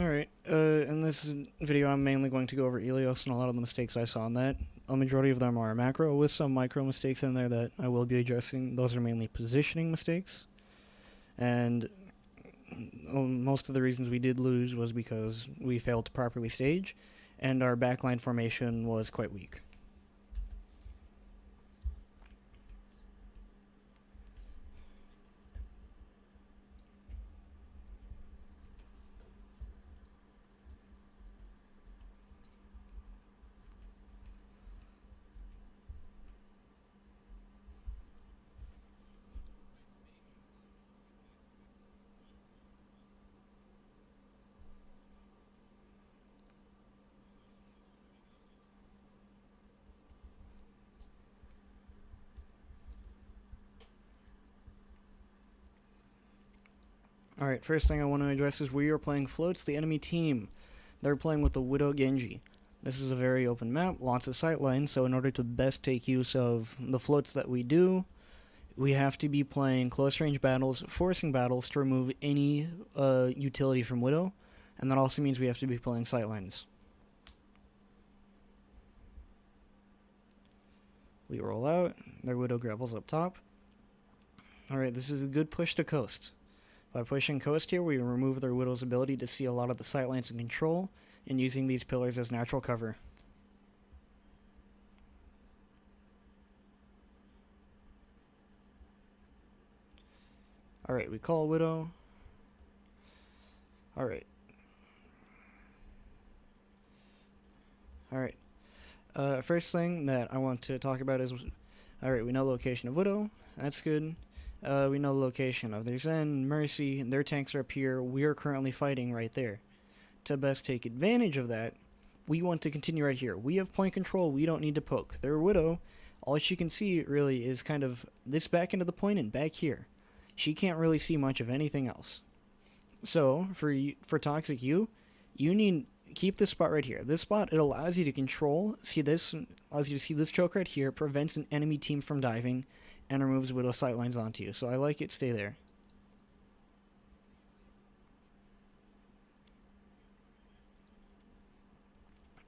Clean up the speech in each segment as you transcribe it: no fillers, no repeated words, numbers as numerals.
Alright, in this video I'm mainly going to go over Ilios and a lot of the mistakes I saw in that. A majority of them are macro, with some micro mistakes in there that I will be addressing. Those are mainly positioning mistakes. And most of the reasons we did lose was because we failed to properly stage, and our backline formation was quite weak. Alright, first thing I want to address is we are playing floats, the enemy team. They're playing with the Widow Genji. This is a very open map, lots of sightlines, so in order to best take use of the floats that we do, we have to be playing close range battles, forcing battles to remove any utility from Widow, and that also means we have to be playing sightlines. We roll out, their Widow grapples up top. Alright, this is a good push to coast. By pushing coast here, we remove their Widow's ability to see a lot of the sightlines and control, and using these pillars as natural cover. Alright, we call Widow. Alright. Alright. First thing that I want to talk about is... Alright, we know the location of Widow. That's good. We know the location of their Zen, Mercy, their tanks are up here. We are currently fighting right there. To best take advantage of that, we want to continue right here. We have point control, we don't need to poke. Their Widow, all she can see really is kind of this back end of the point and back here. She can't really see much of anything else. So, for Toxic you need keep this spot right here. This spot, it allows you to control, see this, allows you to see this choke right here, prevents an enemy team from diving, and removes Widow sightlines onto you. So I like it, stay there.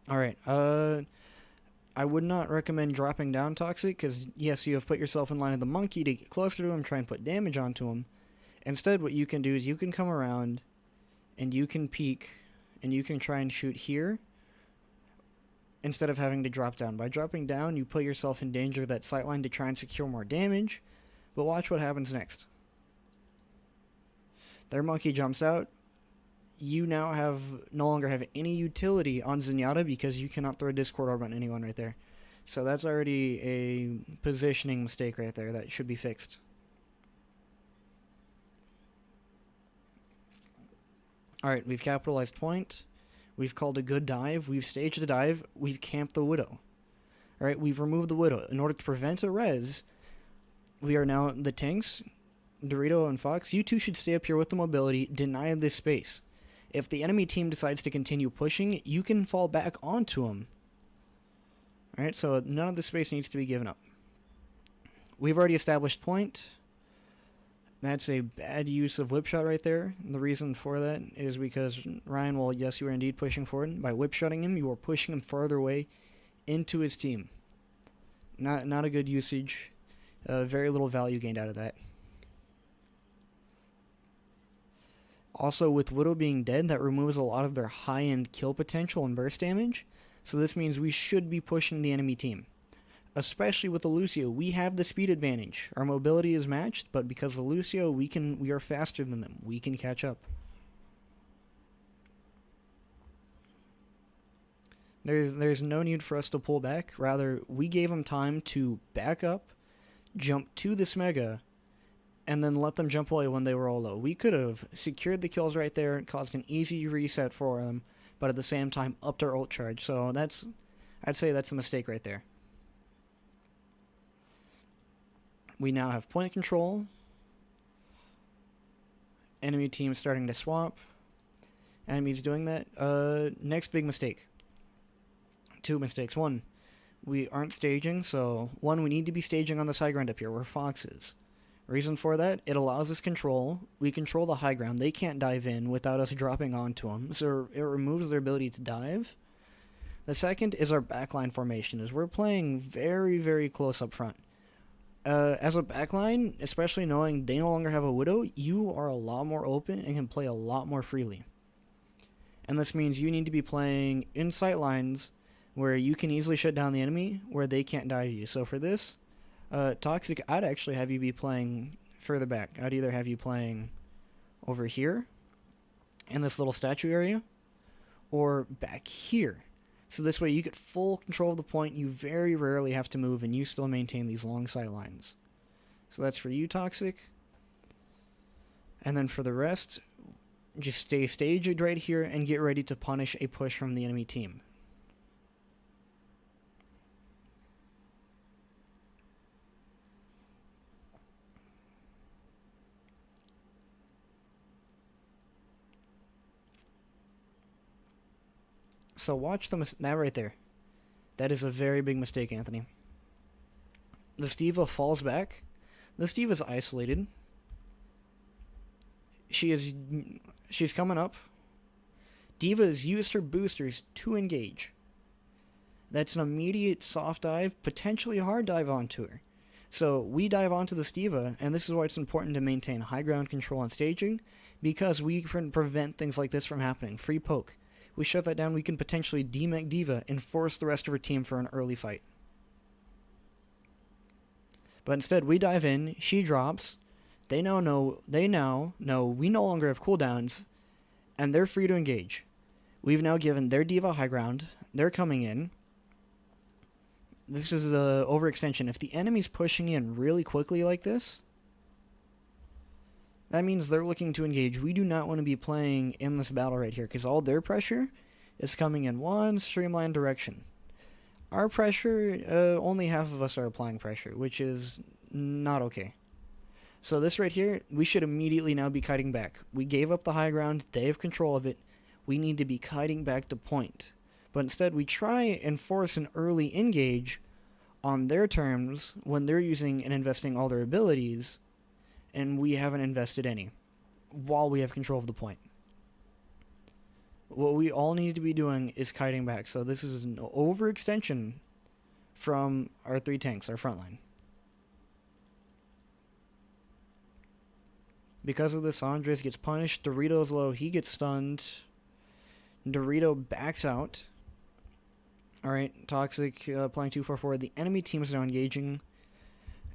Alright, I would not recommend dropping down Toxic, because yes, you have put yourself in line of the monkey to get closer to him, try and put damage onto him. Instead, what you can do is you can come around, and you can peek, and you can try and shoot here, instead of having to drop down. By dropping down, you put yourself in danger of that sightline to try and secure more damage, but watch what happens next. Their monkey jumps out. You now no longer have any utility on Zenyatta because you cannot throw a Discord Orb on anyone right there. So that's already a positioning mistake right there that should be fixed. Alright, we've capitalized point. We've called a good dive. We've staged the dive. We've camped the Widow. Alright, we've removed the Widow. In order to prevent a res, we are now the tanks, Dorito and Fox. You two should stay up here with the mobility, deny this space. If the enemy team decides to continue pushing, you can fall back onto them. Alright, so none of the space needs to be given up. We've already established point. That's a bad use of whip shot right there. And the reason for that is because Ryan, well, yes, you are indeed pushing forward. By whip shotting him, you are pushing him farther away into his team. Not a good usage. Very little value gained out of that. Also, with Widow being dead, that removes a lot of their high-end kill potential and burst damage. So this means we should be pushing the enemy team. Especially with the Lucio, we have the speed advantage. Our mobility is matched, but because of the Lucio, we are faster than them. We can catch up. There's no need for us to pull back. Rather, we gave them time to back up, jump to this Mega, and then let them jump away when they were all low. We could have secured the kills right there, caused an easy reset for them, but at the same time upped our ult charge. So I'd say that's a mistake right there. We now have point control. Enemy team starting to swap. Enemies doing that. Next big mistake. Two mistakes. One, we aren't staging, so one, we need to be staging on this high ground up here where Fox is. Reason for that, it allows us control. We control the high ground. They can't dive in without us dropping onto them, so it removes their ability to dive. The second is our backline formation, is we're playing very, very close up front. As a backline, especially knowing they no longer have a Widow, you are a lot more open and can play a lot more freely. And this means you need to be playing in sight lines where you can easily shut down the enemy, where they can't dive you. So for this, Toxic, I'd actually have you be playing further back. I'd either have you playing over here, in this little statue area, or back here. So this way you get full control of the point, you very rarely have to move, and you still maintain these long sight lines. So that's for you, Toxic. And then for the rest, just stay staged right here and get ready to punish a push from the enemy team. So watch that right there. That is a very big mistake, Anthony. The Steva falls back. The Steva is isolated. She's coming up. Diva has used her boosters to engage. That's an immediate soft dive, potentially hard dive onto her. So we dive onto the Steva, and this is why it's important to maintain high ground control and staging, because we can prevent things like this from happening. Free poke. We shut that down, we can potentially demech Diva and force the rest of her team for an early fight. But instead, we dive in, she drops, they now know we no longer have cooldowns, and they're free to engage. We've now given their Diva high ground, they're coming in. This is the overextension. If the enemy's pushing in really quickly like this, that means they're looking to engage. We do not want to be playing in this battle right here, because all their pressure is coming in one streamlined direction. Our pressure, only half of us are applying pressure, which is not okay. So this right here, we should immediately now be kiting back. We gave up the high ground, they have control of it. We need to be kiting back to point. But instead, we try and force an early engage on their terms when they're using and investing all their abilities, and we haven't invested any, while we have control of the point. What we all need to be doing is kiting back. So this is an overextension from our 3 tanks, our front line. Because of this, Andres gets punished. Dorito's low, he gets stunned. Dorito backs out. Alright, Toxic playing 2-4-4. The enemy team is now engaging.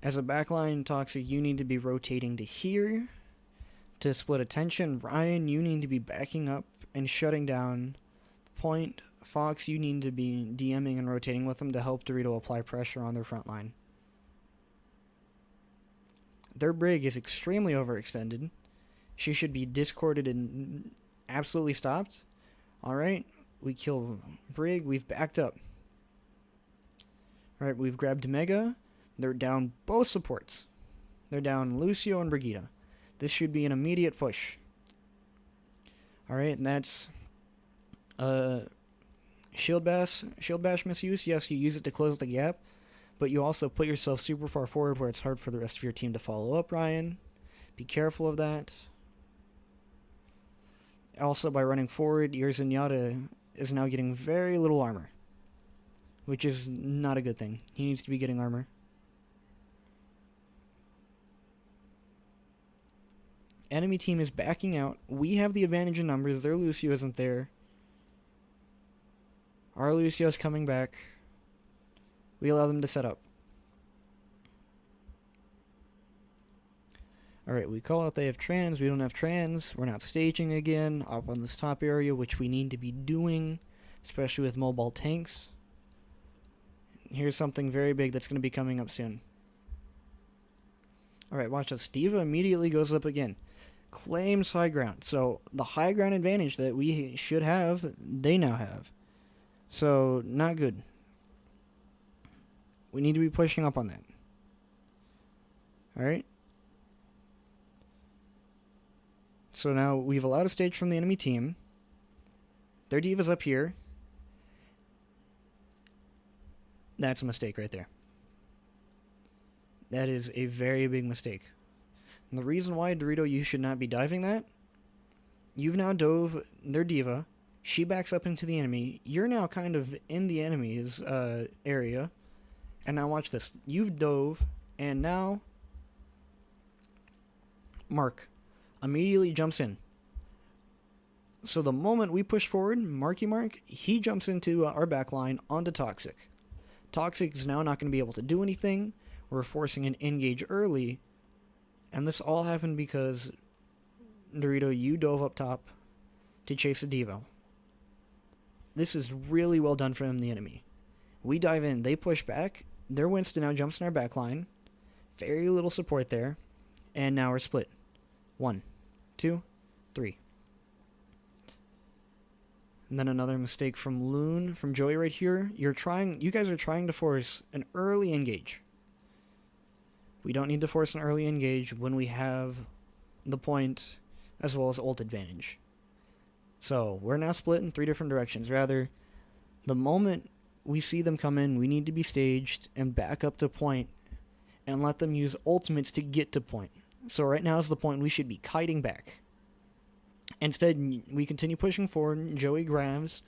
As a backline, Toxic, you need to be rotating to here to split attention. Ryan, you need to be backing up and shutting down the point. Fox, you need to be DMing and rotating with them to help Dorito apply pressure on their front line. Their Brig is extremely overextended. She should be discorded and absolutely stopped. Alright, we kill Brig. We've backed up. Alright, we've grabbed Mega. They're down both supports. They're down Lucio and Brigitte. This should be an immediate push. Alright, and that's Shield Bash misuse. Yes, you use it to close the gap, but you also put yourself super far forward where it's hard for the rest of your team to follow up, Ryan. Be careful of that. Also, by running forward, your Zenyatta is now getting very little armor, which is not a good thing. He needs to be getting armor. Enemy team is backing out. We have the advantage in numbers. Their Lucio isn't there. Our Lucio is coming back. We allow them to set up. Alright, we call out they have trans. We don't have trans. We're not staging again up on this top area, which we need to be doing, especially with mobile tanks. Here's something very big that's going to be coming up soon. Alright, watch this. Diva immediately goes up again. Claims high ground. So the high ground advantage that we should have, they now have. So, not good. We need to be pushing up on that. Alright. So now we've allowed a stage from the enemy team. Their Diva's up here. That's a mistake right there. That is a very big mistake. And the reason why, Dorito, you should not be diving that, you've now dove their diva. She backs up into the enemy. You're now kind of in the enemy's area. And now watch this. You've dove, and now Mark immediately jumps in. So the moment we push forward, Marky Mark, he jumps into our backline onto Toxic. Toxic is now not going to be able to do anything. We're forcing an engage early. And this all happened because, Dorito, you dove up top to chase a Devo. This is really well done from the enemy. We dive in, they push back. Their Winston now jumps in our backline. Very little support there. And now we're split. 1, 2, 3. And then another mistake from Loon, from Joey right here. You guys are trying to force an early engage. We don't need to force an early engage when we have the point as well as ult advantage. So we're now split in 3 different directions. Rather, the moment we see them come in, we need to be staged and back up to point and let them use ultimates to get to point. So right now is the point we should be kiting back. Instead, we continue pushing forward. Joey grabs.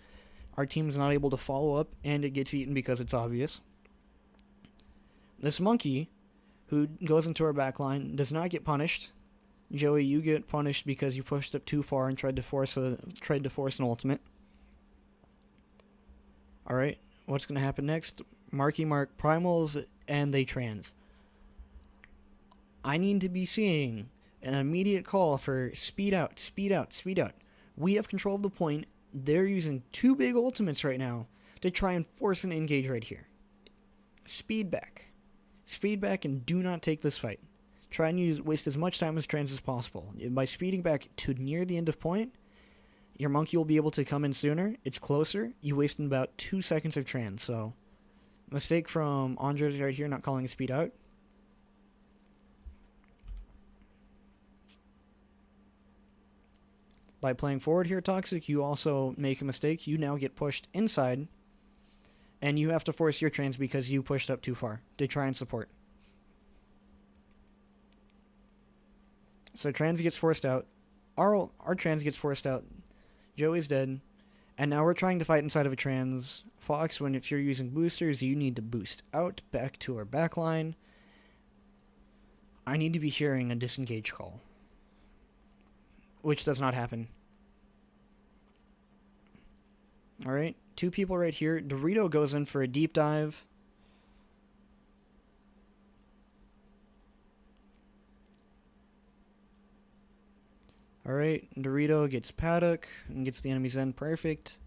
Our team is not able to follow up, and it gets eaten because it's obvious. This monkey, who goes into our backline, does not get punished. Joey, you get punished because you pushed up too far and tried to force an ultimate. All right, what's going to happen next? Marky Mark primals, and they trans. I need to be seeing an immediate call for speed out, speed out, speed out. We have control of the point. They're using 2 big ultimates right now to try and force an engage right here. Speed back. Speed back and do not take this fight. Try and waste as much time as trans as possible. By speeding back to near the end of point, your monkey will be able to come in sooner. It's closer. You wasted about 2 seconds of trans. So, mistake from Andre right here, not calling a speed out. By playing forward here, Toxic, you also make a mistake. You now get pushed inside, and you have to force your trans because you pushed up too far to try and support. So trans gets forced out. Our trans gets forced out. Joey's dead. And now we're trying to fight inside of a trans. Fox, if you're using boosters, you need to boost out back to our backline. I need to be hearing a disengage call, which does not happen. Alright, 2 people right here. Dorito goes in for a deep dive. Alright, Dorito gets Paddock and gets the enemy's end. Perfect.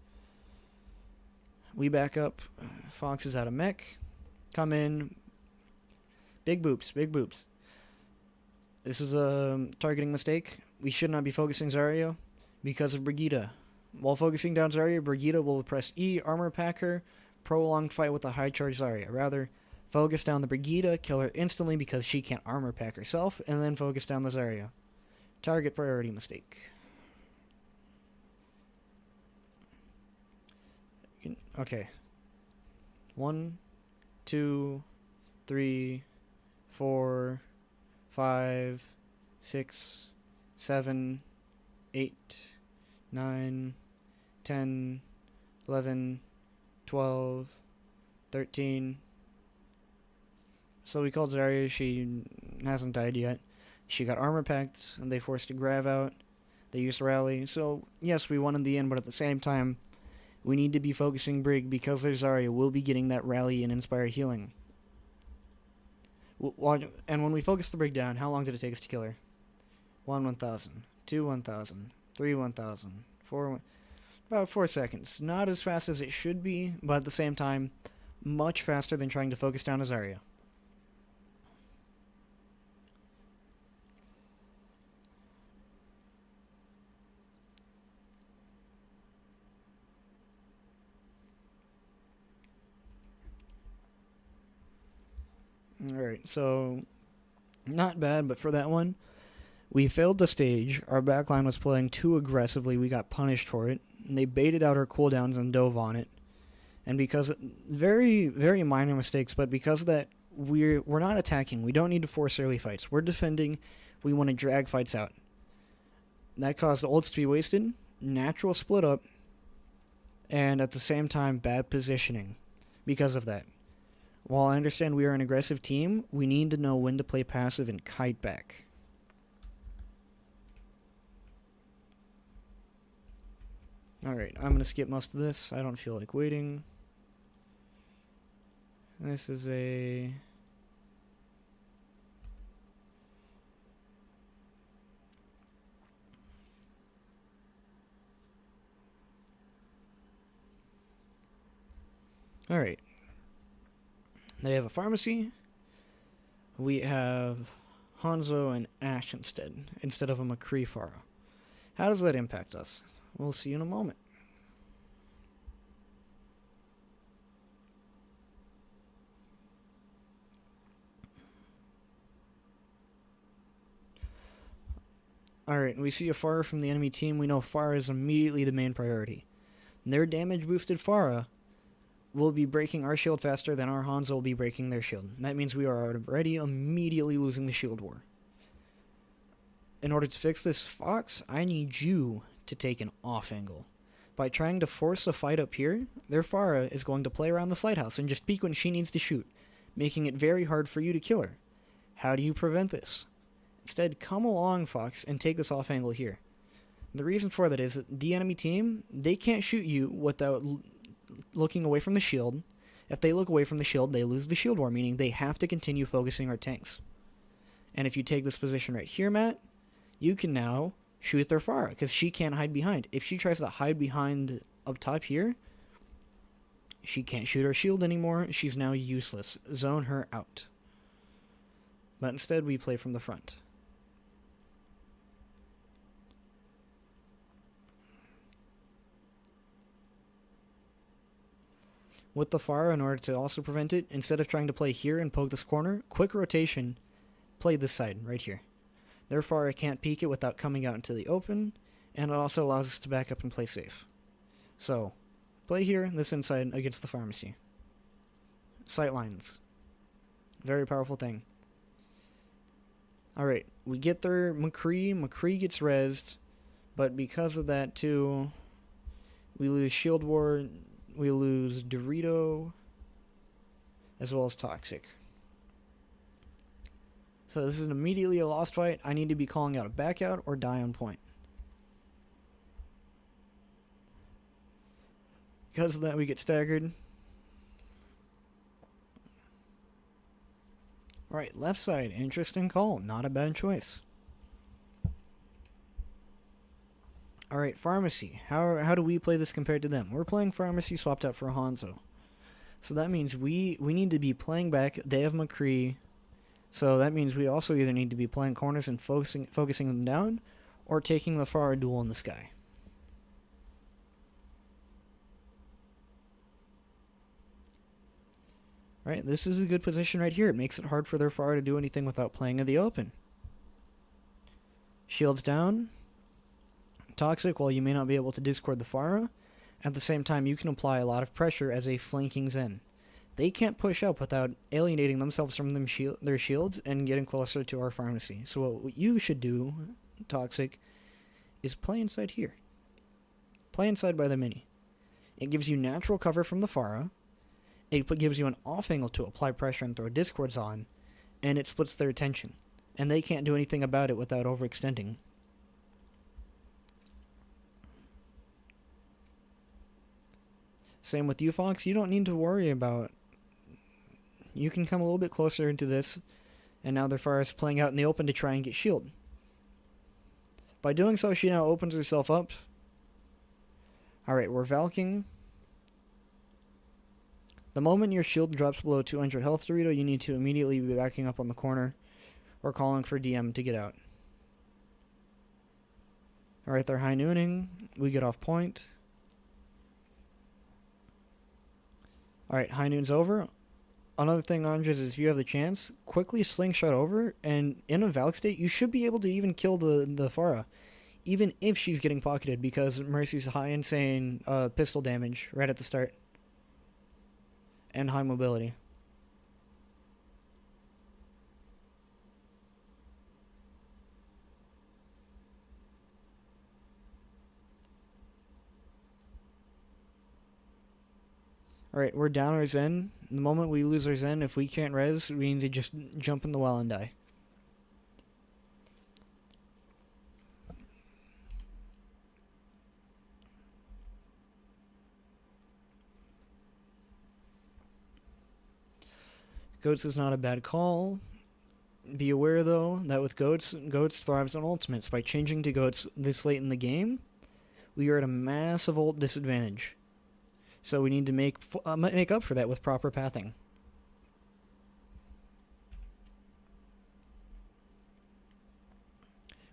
We back up. Fox is out of mech. Come in. Big boops, big boops. This is a targeting mistake. We should not be focusing Zarya because of Brigitte. While focusing down Zarya, Brigitte will press E, armor pack her, prolonged fight with a high charge Zarya. Rather, focus down the Brigitte, kill her instantly because she can't armor pack herself, and then focus down the Zarya. Target priority mistake. Okay. 1, 2, 3, 4, 5, 6, 7, 8, 9, 10, 11, 12, 13. So we called Zarya. She hasn't died yet. She got armor packed, and they forced a grav out. They used rally. So, yes, we won in the end, but at the same time, we need to be focusing Brig because their Zarya will be getting that rally and inspire healing. And when we focus the Brig down, how long did it take us to kill her? 1, 1,000. 2, 1,000. 3, 1,000. 4, about 4 seconds. Not as fast as it should be, but at the same time, much faster than trying to focus down a Zarya. Alright, so not bad, but for that one, we failed the stage. Our backline was playing too aggressively. We got punished for it. And they baited out our cooldowns and dove on it. And because very, very minor mistakes, but because of that, we're not attacking. We don't need to force early fights. We're defending. we want to drag fights out. That caused ults to be wasted, natural split up, and at the same time bad positioning because of that. While I understand we are an aggressive team, we need to know when to play passive and kite back. Alright, I'm going to skip most of this. I don't feel like waiting. This is a... Alright. They have a pharmacy. We have Hanzo and Ashe instead of a McCree Pharah. How does that impact us? We'll see in a moment. Alright, we see a Pharah from the enemy team. We know Pharah is immediately the main priority. Their damage boosted Pharah will be breaking our shield faster than our Hanzo will be breaking their shield. And that means we are already immediately losing the shield war. In order to fix this, Fox, I need you to take an off angle. By trying to force a fight up here, their Pharah is going to play around the lighthouse and just peek when she needs to shoot, making it very hard for you to kill her. How do you prevent this? Instead, come along, Fox, and take this off angle here. The reason for that is that the enemy team, they can't shoot you without looking away from the shield. If they look away from the shield, they lose the shield war, meaning they have to continue focusing our tanks. And if you take this position right here, Matt, you can now shoot their Pharah, because she can't hide behind. If she tries to hide behind up top here, she can't shoot her shield anymore. She's now useless. Zone her out. But instead, we play from the front. With the Pharah, in order to also prevent it, instead of trying to play here and poke this corner, quick rotation, play this side, right here. Their Pharah can't peek it without coming out into the open, and it also allows us to back up and play safe. So, play here, this inside, against the pharmacy. Sight lines. Very powerful thing. Alright, we get their McCree. McCree gets rezzed, but because of that too, we lose Shield War, we lose Dorito, as well as Toxic. So this is immediately a lost fight. I need to be calling out a back out or die on point. Because of that, we get staggered. Alright, left side. Interesting call. Not a bad choice. Alright, Pharmacy. How do we play this compared to them? We're playing Pharmacy swapped out for Hanzo. So that means we need to be playing back. They have McCree. So that means we also either need to be playing corners and focusing them down, or taking the Pharah duel in the sky. Right, this is a good position right here. It makes it hard for their Pharah to do anything without playing in the open. Shields down. Toxic, while you may not be able to discord the Pharah, at the same time you can apply a lot of pressure as a flanking Zen. They can't push up without alienating themselves from their shields and getting closer to our pharmacy. So what you should do, Toxic, is play inside here. Play inside by the mini. It gives you natural cover from the Pharah. It gives you an off angle to apply pressure and throw discords on, and it splits their attention. And they can't do anything about it without overextending. Same with you, Fox. You don't need to worry about... You can come a little bit closer into this, and now their Pharah is playing out in the open to try and get shield. By doing so, she now opens herself up. Alright, we're Valking. The moment your shield drops below 200 health, Dorito, you need to immediately be backing up on the corner or calling for DM to get out. Alright, they're high nooning. We get off point. Alright, high noon's over. Another thing, Andres, is if you have the chance, quickly slingshot over, and in a Valk state, you should be able to even kill the Pharah, even if she's getting pocketed, because Mercy's high insane pistol damage right at the start. And high mobility. Alright, we're down our Zen. The moment we lose our Zen, if we can't res, we need to just jump in the well and die. Goats is not a bad call. Be aware, though, that with Goats thrives on ultimates. By changing to Goats this late in the game, we are at a massive ult disadvantage. So we need to make up for that with proper pathing.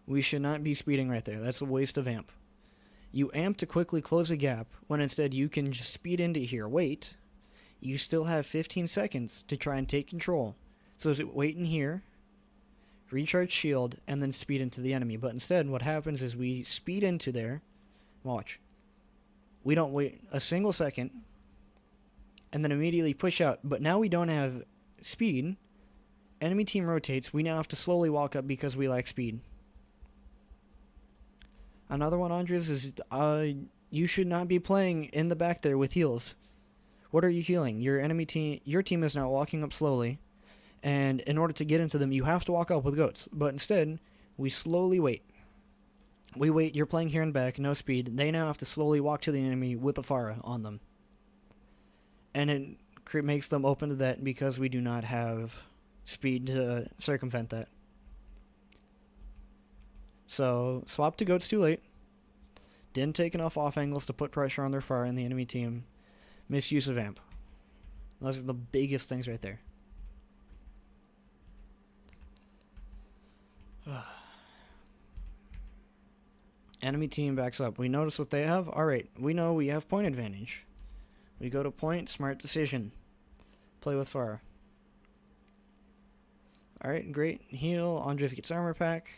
We should not be speeding right there. That's a waste of amp. You amp to quickly close a gap, when instead you can just speed into here, wait. You still have 15 seconds to try and take control. So wait in here, recharge shield, and then speed into the enemy. But instead, what happens is we speed into there. Watch. We don't wait a single second, and then immediately push out. But now we don't have speed. Enemy team rotates. We now have to slowly walk up because we lack speed. Another one, Andres, is you should not be playing in the back there with heals. What are you healing? Your team is now walking up slowly, and in order to get into them, you have to walk up with Goats. But instead, we slowly wait. We wait. You're playing here and back, no speed. They now have to slowly walk to the enemy with a Pharah on them, and it makes them open to that because we do not have speed to circumvent that. So swap to Goats too late. Didn't take enough off angles to put pressure on their Pharah and the enemy team. Misuse of amp. Those are the biggest things right there. Enemy team backs up. We notice what they have. Alright, we know we have point advantage. We go to point, smart decision. Play with Pharah. Alright, great. Heal. Andres gets armor pack.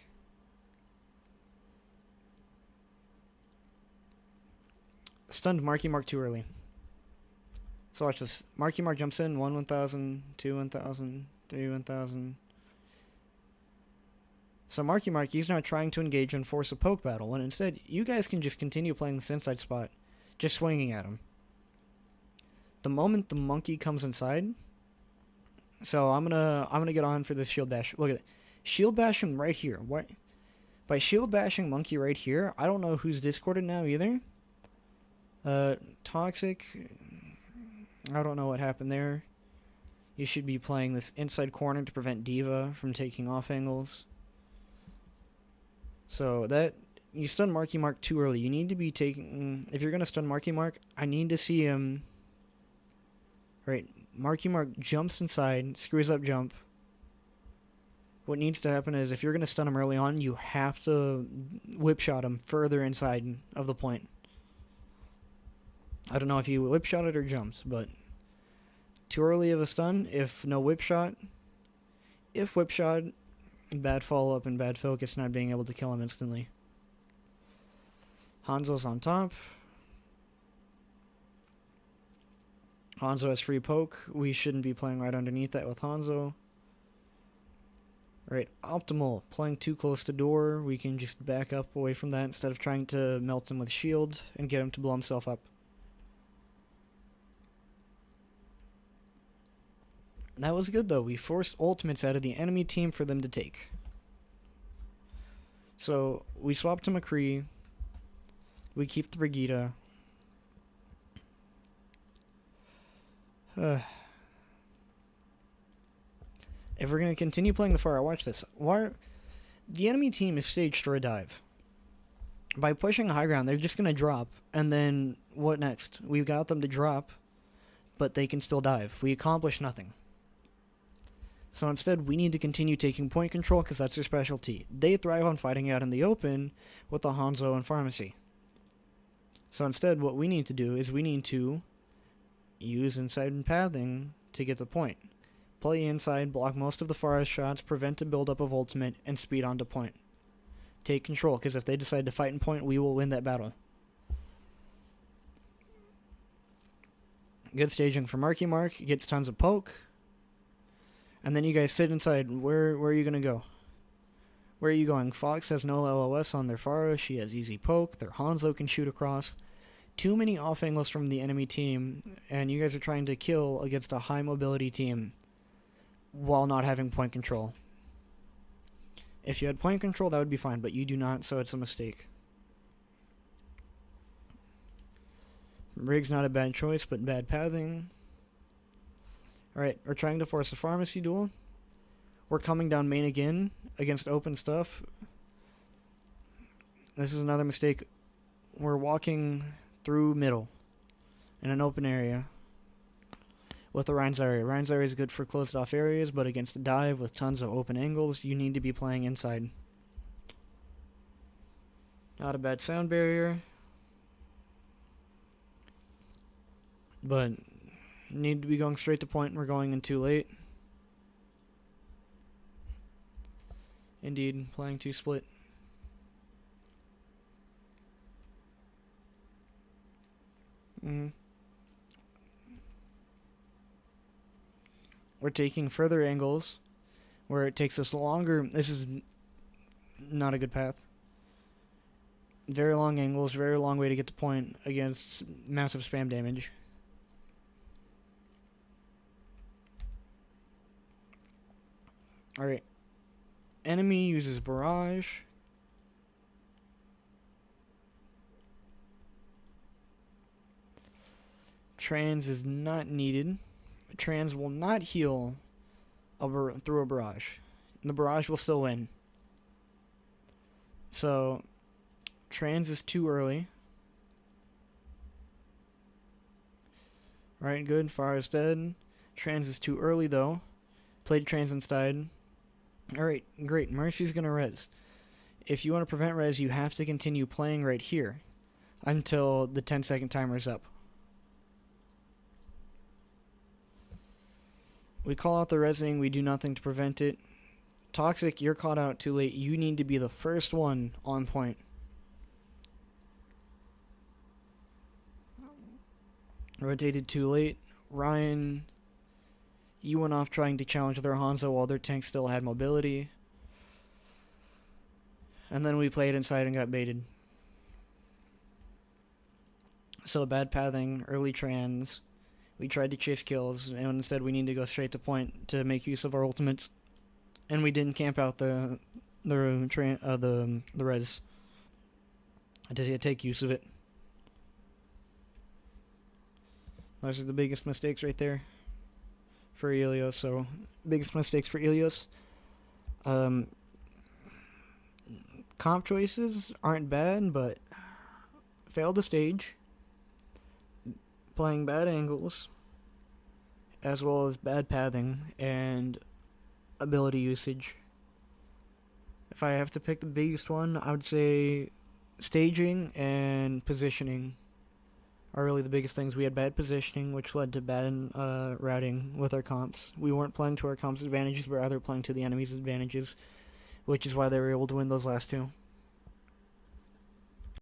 Stunned Marky Mark too early. So watch this. Marky Mark jumps in. 1, 1,000. 2, 1,000. 3, 1,000. So Marky Mark, he's not trying to engage and force a poke battle, when instead, you guys can just continue playing this inside spot. Just swinging at him. The moment the monkey comes inside... So I'm gonna get on for this shield bash. Look at it. Shield bashing right here. What? By shield bashing monkey right here, I don't know who's discorded now either. Toxic... I don't know what happened there. You should be playing this inside corner to prevent Diva from taking off angles. So that... You stun Marky Mark too early. You need to be taking... If you're going to stun Marky Mark, I need to see him... Right. Marky Mark jumps inside, screws up jump. What needs to happen is if you're going to stun him early on, you have to whip shot him further inside of the point. I don't know if you whip shot it or jumps, but too early of a stun. If no whip shot, if whip shot, bad follow up and bad focus, not being able to kill him instantly. Hanzo's on top. Hanzo has free poke. We shouldn't be playing right underneath that with Hanzo. Right, optimal. Playing too close to door. We can just back up away from that instead of trying to melt him with shield and get him to blow himself up. That was good, though. We forced ultimates out of the enemy team for them to take. So, we swap to McCree. We keep the Brigitte. If we're going to continue playing the Pharah, watch this. The enemy team is staged for a dive. By pushing high ground, they're just going to drop. And then, what next? We've got them to drop, but they can still dive. We accomplish nothing. So instead, we need to continue taking point control because that's their specialty. They thrive on fighting out in the open with the Hanzo and Pharmacy. So instead, what we need to do is we need to use inside and pathing to get the point. Play inside, block most of the Pharah's shots, prevent a buildup of ultimate, and speed onto point. Take control, because if they decide to fight in point, we will win that battle. Good staging for Marky Mark. Gets tons of poke. And then you guys sit inside. Where are you going to go? Where are you going? Fox has no LOS on their Pharah. She has easy poke. Their Hanzo can shoot across. too many off angles from the enemy team, and you guys are trying to kill against a high mobility team while not having point control. If you had point control, that would be fine, but you do not, so it's a mistake. Rig's not a bad choice, but bad pathing. Alright, we're trying to force a pharmacy duel. We're coming down main again against open stuff. This is another mistake. We're walking through middle in an open area with the Rhine Zarya. Rhine Zarya is good for closed off areas, but against a dive with tons of open angles, you need to be playing inside. Not a bad sound barrier, but need to be going straight to point, and we're going in too late. Indeed, playing too split. We're taking further angles where it takes us longer. This is not a good path. Very long angles, very long way to get to point against massive spam damage. Alright. Enemy uses barrage. Trans is not needed. Trans will not heal through a barrage. The barrage will still win. So, trans is too early. Right, good. Far is dead. Trans is too early, though. Played trans instead. Alright, great. Mercy's gonna res. If you want to prevent res, you have to continue playing right here until the 10-second timer is up. We call out the resing. We do nothing to prevent it. Toxic, you're caught out too late. You need to be the first one on point. Rotated too late. Ryan, you went off trying to challenge their Hanzo while their tank still had mobility. And then we played inside and got baited. So bad pathing, early trans. We tried to chase kills, and instead we need to go straight to point to make use of our ultimates. And we didn't camp out the res. I did take use of it. Those are the biggest mistakes right there for Ilios. So, biggest mistakes for Ilios. Comp choices aren't bad, but failed the stage. Playing bad angles, as well as bad pathing and ability usage. If I have to pick the biggest one, I would say staging and positioning are really the biggest things. We had bad positioning, which led to bad routing with our comps. We weren't playing to our comps' advantages, but rather playing to the enemy's advantages, which is why they were able to win those last two.